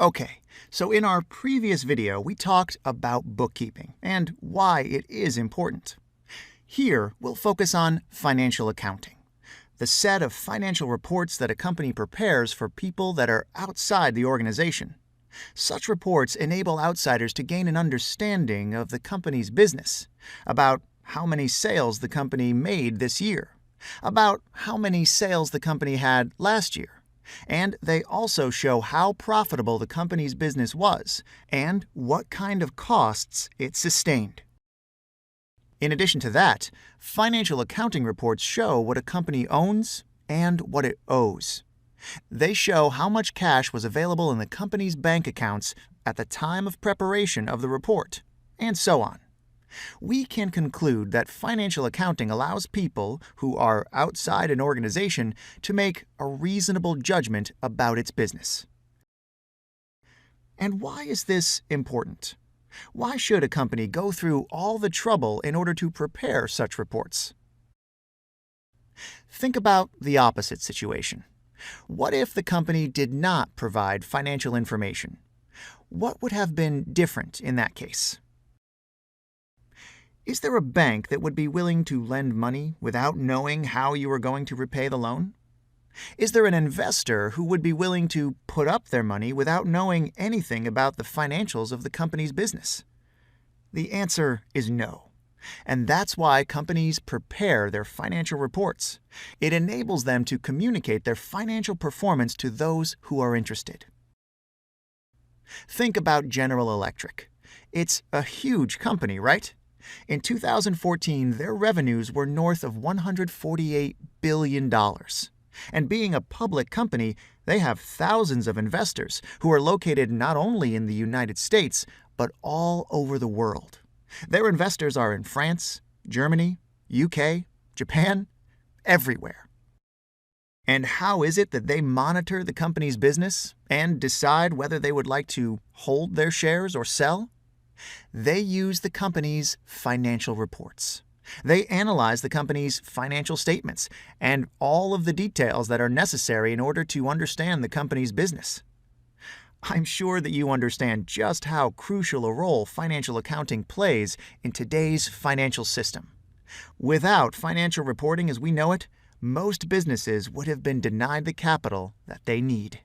Okay, so in our previous video, we talked about bookkeeping and why it is important. Here, we'll focus on financial accounting, the set of financial reports that a company prepares for people that are outside the organization. Such reports enable outsiders to gain an understanding of the company's business, about how many sales the company made this year, about how many sales the company had last year, and they also show how profitable the company's business was and what kind of costs it sustained. In addition to that, financial accounting reports show what a company owns and what it owes. They show how much cash was available in the company's bank accounts at the time of preparation of the report, and so on. We can conclude that financial accounting allows people who are outside an organization to make a reasonable judgment about its business. And why is this important? Why should a company go through all the trouble in order to prepare such reports? Think about the opposite situation. What if the company did not provide financial information? What would have been different in that case? Is there a bank that would be willing to lend money without knowing how you are going to repay the loan? Is there an investor who would be willing to put up their money without knowing anything about the financials of the company's business? The answer is no. And that's why companies prepare their financial reports. It enables them to communicate their financial performance to those who are interested. Think about General Electric. It's a huge company, right? In 2014, their revenues were north of $148 billion. And being a public company, they have thousands of investors who are located not only in the United States, but all over the world. Their investors are in France, Germany, UK, Japan, everywhere. And how is it that they monitor the company's business and decide whether they would like to hold their shares or sell? They use the company's financial reports. They analyze the company's financial statements and all of the details that are necessary in order to understand the company's business. I'm sure that you understand just how crucial a role financial accounting plays in today's financial system. Without financial reporting as we know it, most businesses would have been denied the capital that they need.